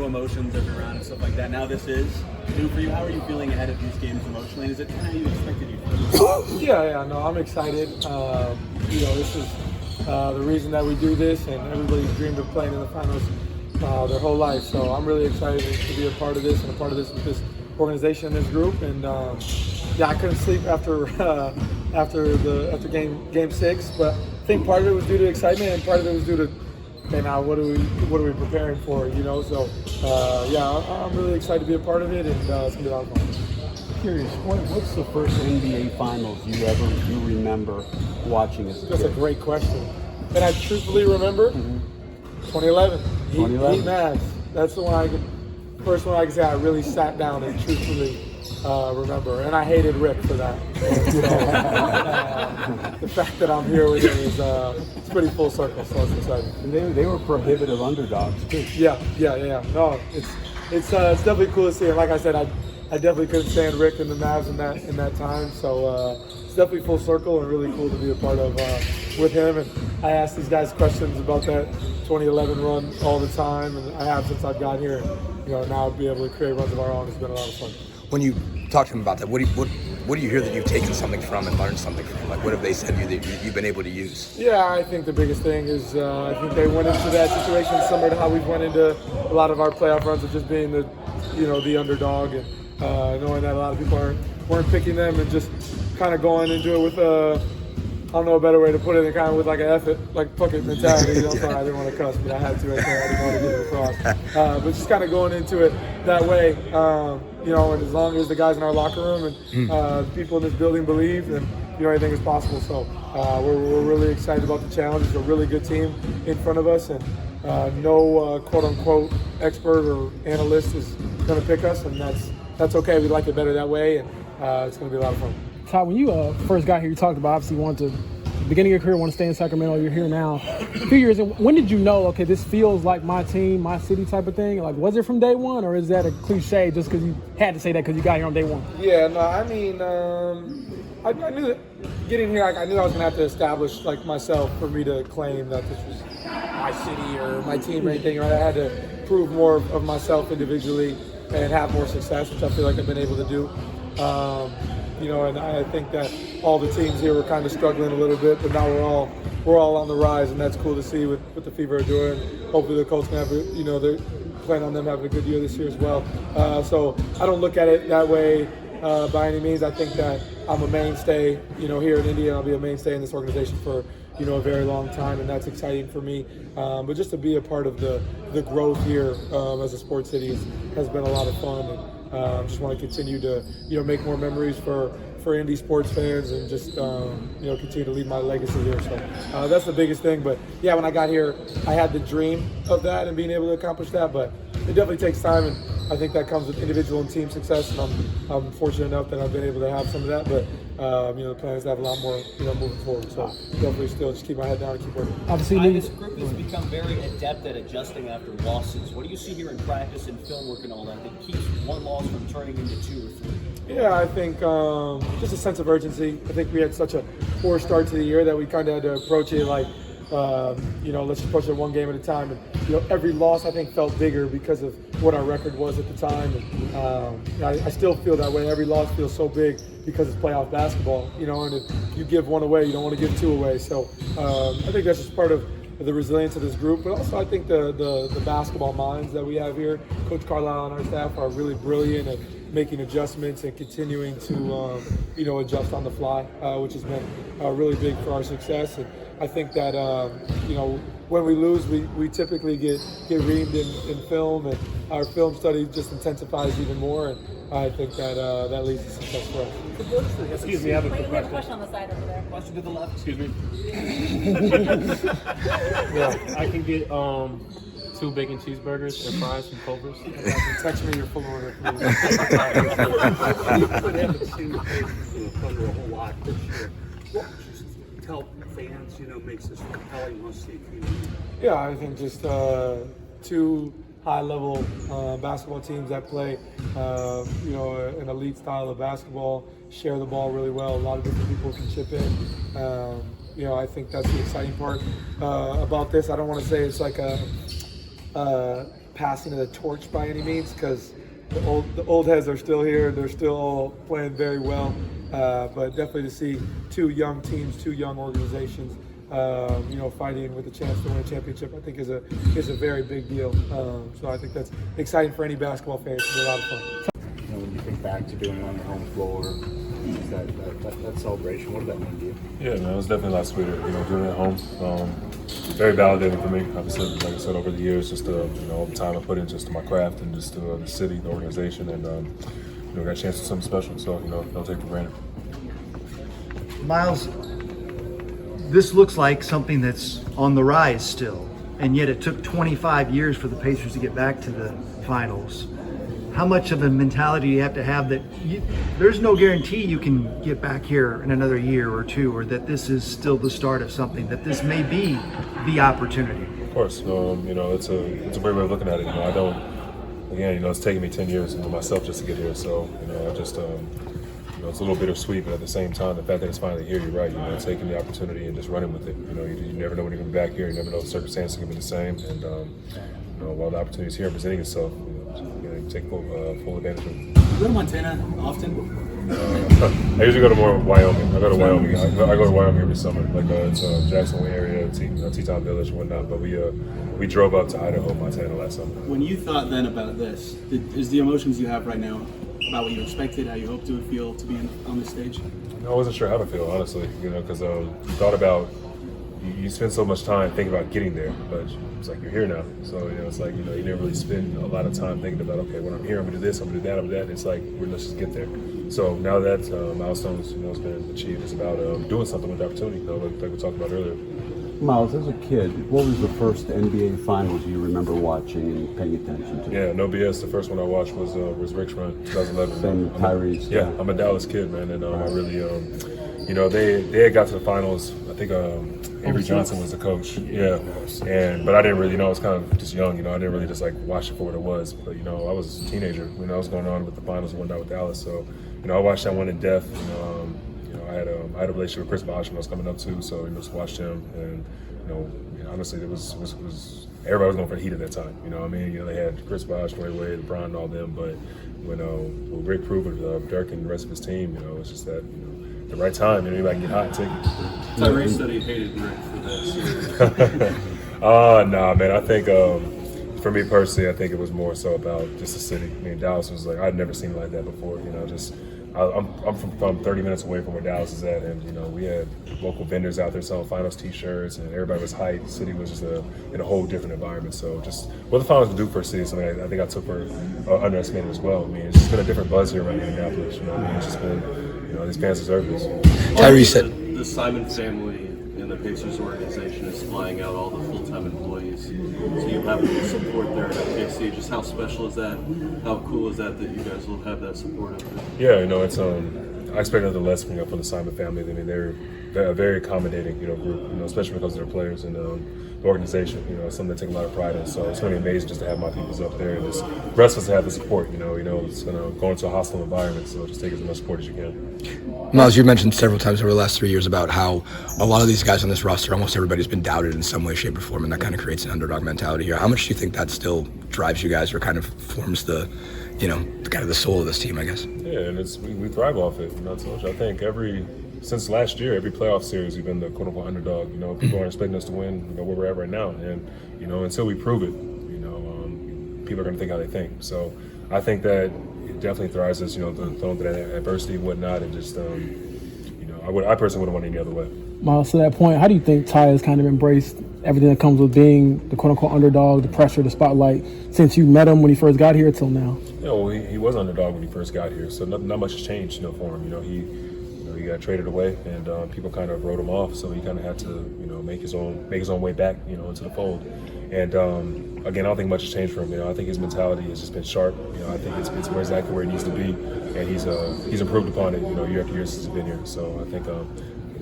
new emotions every round and stuff like that. Now this is new for you. How are you feeling ahead of these games emotionally? And is it kind of how you expected you to? Yeah, no, I'm excited. This is the reason that we do this, and everybody's dreamed of playing in the finals their whole life. So I'm really excited to be a part of this and a part of this with this organization and this group. And I couldn't sleep after game 6, but I think part of it was due to excitement and part of it was due to, now what are we preparing for? So I'm really excited to be a part of it, and it's gonna be a lot of fun. Curious, what's the first NBA Finals you remember watching as a kid? That's a great question. And I truthfully remember 2011. Heat Mavs. That's the first one I can say I really sat down and truthfully remember. And I hated Rick for that. The fact that I'm here with him is it's pretty full circle, so it's exciting. And they were prohibitive underdogs too. Yeah. No, it's definitely cool to see. And like I said, I definitely couldn't stand Rick and the Mavs in that time. So it's definitely full circle and really cool to be a part of with him. And I ask these guys questions about that 2011 run all the time, and I have since I've got here. Now be able to create runs of our own has been a lot of fun. When you talk to him about that, what do you hear that you've taken something from and learned something from? Like, what have they said to you that you've been able to use? Yeah, I think the biggest thing is I think they went into that situation similar to how we've went into a lot of our playoff runs of just being the underdog and knowing that a lot of people weren't picking them and just kind of going into it with I don't know a better way to put it, kind of with like an effort, like fuck it mentality. Sorry, I didn't want to cuss, but I had to right there. I didn't want to get it across. But just kind of going into it that way, and as long as the guys in our locker room and people in this building believe, then anything is possible. So we're really excited about the challenge. It's a really good team in front of us, and no quote unquote expert or analyst is going to pick us, and that's okay. We like it better that way, and it's going to be a lot of fun. Todd, when you first got here, you talked about obviously you wanted to, at the beginning of your career, want to stay in Sacramento. You're here now. A few years in, when did you know, okay, this feels like my team, my city type of thing? Like, was it from day one, or is that a cliche just because you had to say that because you got here on day one? Yeah, no, I mean, I knew that getting here, I knew I was going to have to establish myself for me to claim that this was my city or my team or anything. Right? I had to prove more of myself individually and have more success, which I feel like I've been able to do. And I think that all the teams here were kind of struggling a little bit, but now we're all on the rise, and that's cool to see with the Fever are doing. Hopefully the Colts can have they're planning on them having a good year this year as well. So I don't look at it that way by any means. I think that I'm a mainstay, here in Indy, and I'll be a mainstay in this organization for a very long time, and that's exciting for me. But just to be a part of the growth here as a sports city has been a lot of fun. And just want to continue to make more memories for Indy sports fans and just continue to leave my legacy here. So that's the biggest thing. But yeah, when I got here, I had the dream of that and being able to accomplish that. But it definitely takes time, and I think that comes with individual and team success. And I'm fortunate enough that I've been able to have some of that. But the plan is to have a lot more moving forward. So definitely still just keep my head down and keep working. Obviously, this group has become very adept at adjusting after losses. What do you see here in practice and film work and all that keeps one loss from turning into 2 or 3? Yeah, I think just a sense of urgency. I think we had such a poor start to the year that we kind of had to approach it like, let's just push it one game at a time. And every loss I think felt bigger because of what our record was at the time. And I still feel that way. Every loss feels so big because it's playoff basketball. And if you give one away, you don't want to give 2 away. So I think that's just part of the resilience of this group, but also I think the basketball minds that we have here. Coach Carlisle and our staff are really brilliant at making adjustments and continuing to adjust on the fly, which has been really big for our success. And I think that when we lose, we typically get reamed in film, and our film study just intensifies even more. And I think that that leads to success for us. Excuse me, I have a quick We have a question on the side over there. Question to the left. Excuse me. Yeah, I can get 2 bacon cheeseburgers and fries from Culver's. Text me your full order, please. You could have a seen under a whole lot this year. What would you tell fans, makes this compelling must-see team? Yeah, I think just 2 high-level basketball teams that play, an elite style of basketball, share the ball really well. A lot of different people can chip in. I think that's the exciting part about this. I don't want to say it's like a passing of the torch by any means, because the old heads are still here. They're still all playing very well. But definitely to see two young teams, two young organizations, fighting with a chance to win a championship, I think is a very big deal. So I think that's exciting for any basketball fan. It's a lot of fun. When you think back to doing it on the home floor, that celebration, what did that mean to you? Yeah, man, it was definitely a lot sweeter, doing it at home. Very validating for me. Obviously, like I said, over the years, just all the time I put in just to my craft and just to the city, the organization, and got a chance to do something special. So don't take it for granted. Myles, this looks like something that's on the rise still, and yet it took 25 years for the Pacers to get back to the finals. How much of a mentality do you have to have that there's no guarantee you can get back here in another year or two, or that this is still the start of something, that this may be the opportunity? Of course, it's a great way of looking at it. I don't, again, it's taken me 10 years myself just to get here. So, I just, it's a little bittersweet, but at the same time, the fact that it's finally here, you're right. Taking the opportunity and just running with it. You never know when you're going to be back here. You never know if the circumstances are going to be the same. And while the opportunity is here presenting itself, take full advantage of it. You go to Montana often? I usually go to more Wyoming. I go to Wyoming. I go to Wyoming every summer. Like it's Jacksonville area, Teton Village, and whatnot. But we drove up to Idaho, Montana last summer. When you thought then about this, is the emotions you have right now about what you expected, how you hoped it would feel to be on this stage? I wasn't sure how to feel, honestly. Because you thought about. You spend so much time thinking about getting there, but it's like you're here now. So it's like you never really spend a lot of time thinking about, okay, when I'm here, I'm gonna do this, I'm gonna do that, I'm gonna do that. It's like let's just get there. So now that milestone has been achieved, it's about doing something with the opportunity. Like we talked about earlier. Myles, as a kid, what was the first NBA Finals you remember watching and paying attention to? Yeah, no BS. The first one I watched was Rick's run, 2011. Same Tyrese. Yeah, I'm a Dallas kid, man, and I really, they had got to the finals. I think Avery Johnson was the coach. Yeah, but I didn't really, I was kind of just young. I didn't really just like watch it for what it was. But I was a teenager when I was going on with the finals and whatnot with Dallas. So I watched that one in depth. I had a relationship with Chris Bosh when I was coming up too. So just watched him, and honestly, it was everybody was going for the heat at that time. They had Chris Bosh, Dwayne Wade, LeBron, and all them. But when Rick proved with Dirk and the rest of his team, it's just that the right time, anybody can get hot and take it. Tyrese said he hated Rick for this. Nah, man. I think for me personally, I think it was more so about just the city. Dallas was like I'd never seen it like that before. I'm from 30 minutes away from where Dallas is at, and we had local vendors out there selling finals T-shirts, and everybody was hyped. The city was just in a whole different environment. So just what the finals can do for a city, something I think I took for underestimated as well. It's just been a different buzz here around Indianapolis. It's just been these fans deserve this. Tyrese said The Simon family and the Pacers organization is flying out all the full-time employees. So you have the support there at KC. Just how special is that? How cool is that you guys will have that support up there? Yeah, it's I expect nothing less from the Simon family. They're a very accommodating group, especially because of their players and the organization. It's something they take a lot of pride in. So it's going to be amazing just to have my peoples up there and just the rest of us to have the support. It's going into a hostile environment, so just take as much support as you can. Myles, you mentioned several times over the last 3 years about how a lot of these guys on this roster, almost everybody's been doubted in some way, shape, or form, and that kind of creates an underdog mentality here. How much do you think that still drives you guys, or kind of forms the kind of the soul of this team, I guess? Yeah, and we thrive off it. I think since last year, every playoff series, we've been the quote-unquote underdog. People aren't expecting us to win where we're at right now, and until we prove it, people are going to think how they think. So I think that it definitely thrives us, thrown through that adversity and whatnot, and just I personally wouldn't want it any other way. Myles, to that point, how do you think Ty has kind of embraced everything that comes with being the quote-unquote underdog, the pressure, the spotlight, since you met him when he first got here till now? Yeah, well, he was underdog when he first got here, so not much has changed, for him. He got traded away, and people kind of wrote him off, so he kind of had to, make his own way back, into the fold. And again, I don't think much has changed for him. I think his mentality has just been sharp. I think it's exactly where he needs to be, and he's improved upon it, year after year since he's been here. So I think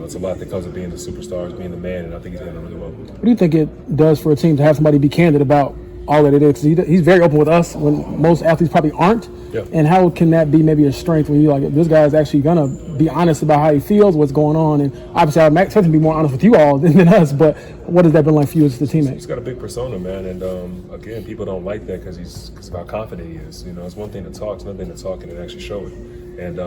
it's a lot that comes with being the superstars, being the man, and I think he's handling it really well. What do you think it does for a team to have somebody be candid about all that it is? 'Cause he's very open with us when most athletes probably aren't. Yeah. And how can that be maybe a strength when you like this guy is actually gonna be honest about how he feels, what's going on, and obviously I expect him to be more honest with you all than us. But what has that been like for you as the teammate? He's got a big persona, man, and again, people don't like that because of how confident he is. You know, it's one thing to talk, it's another thing to talk and actually show it. And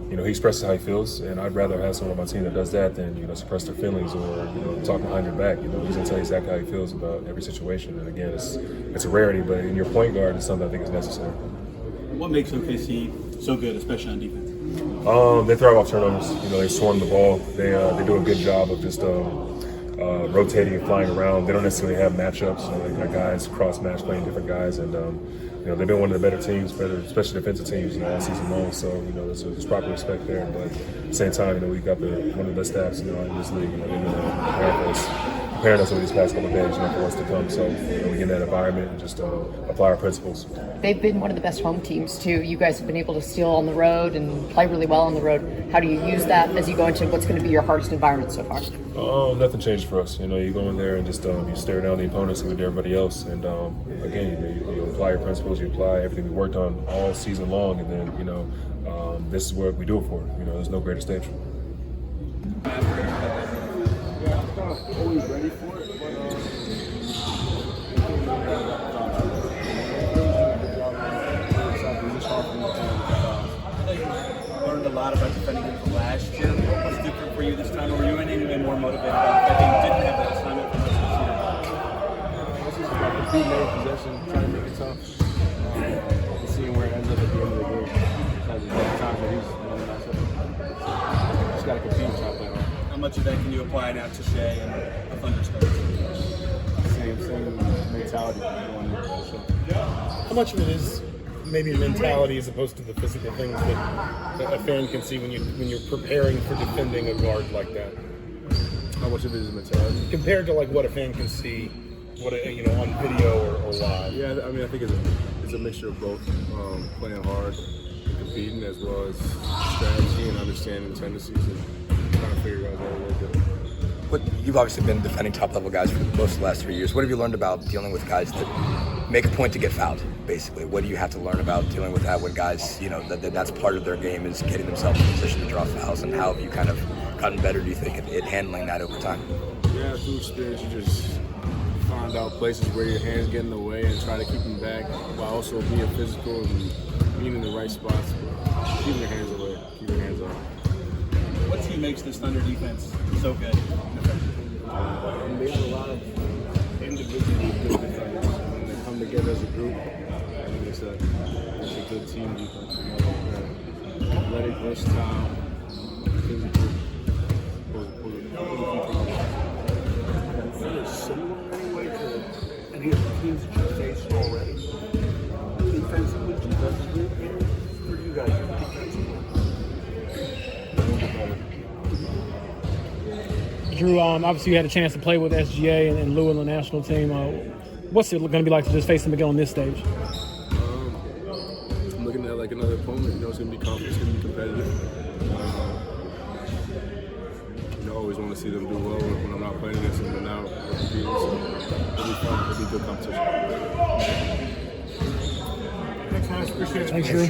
you know, he expresses how he feels, and I'd rather have someone on my team that does that than, you know, suppress their feelings or, you know, talk behind your back. You know, he's gonna tell you exactly how he feels about every situation. And again, it's a rarity, but in your point guard, it's something I think is necessary. What makes OKC so good, especially on defense? They thrive off turnovers. You know, they swarm the ball. They do a good job of just rotating and flying around. They don't necessarily have matchups. You know, they got guys cross-match playing different guys, and you know, they've been one of the better teams, especially defensive teams, you know, all season long. So, you know, there's proper respect there. But at the same time, you know, we've got one of the best staffs, you know, in this league. You know, they've been preparing us over these past couple of days, you know, for what's to come. So, you know, we get in that environment and just apply our principles. They've been one of the best home teams too. You guys have been able to steal on the road and play really well on the road. How do you use that as you go into what's going to be your hardest environment so far? Nothing changed for us. You know, you go in there and just you stare down the opponents and with everybody else. And again, you apply your principles, you apply everything we worked on all season long, and then, you know, this is what we do it for. You know, there's no greater stage. Always ready for it, Learned a lot about defending him from last year. What was different for you this time? Or were you in any way more motivated about defending? You didn't have that assignment for most of this is about competing every possession, trying to make it tough, and seeing where it ends up at the end of the game. Because there's times where he's running myself. Just got to compete and try to play hard. How much of that can you apply now to Shea and a Thunderstorm? Same mentality going in, for sure. How much of it is maybe mentality as opposed to the physical things that a fan can see when you're preparing for defending a guard like that? How much of it is mentality? Compared to like what a fan can see, you know, on video or live. Yeah, I mean, I think it's a mixture of both, playing hard and competing, as well as strategy and understanding tendencies and trying to figure out how to work it. But you've obviously been defending top-level guys for most of the last 3 years. What have you learned about dealing with guys that make a point to get fouled, basically? What do you have to learn about dealing with that when guys, you know, that's part of their game is getting themselves in position to draw fouls? And how have you kind of gotten better, do you think, at handling that over time? Yeah, through experience, you just find out places where your hands get in the way and try to keep them back while also being physical and being in the right spots. Keeping your hands away, keep your hands off. What team makes this Thunder defense so good? They have a lot of individually good defenders. When they come together as a group, I think it's a good team defense. You know, athletic, versatile, physical. I feel it's similar in any way to any of the teams that you faced already. Defensively, and for you guys, defensively. Drew, obviously you had a chance to play with SGA and Lou in the national team. What's it going to be like to just face them again on this stage? I'm looking at like another opponent. You know, it's going to be confident, it's going to be competitive. You know, I always want to see them do well when I'm not playing against them, but now we're competing, so it'll be fun. It'll be good competition. Thanks, guys. Appreciate it. Thanks, Drew.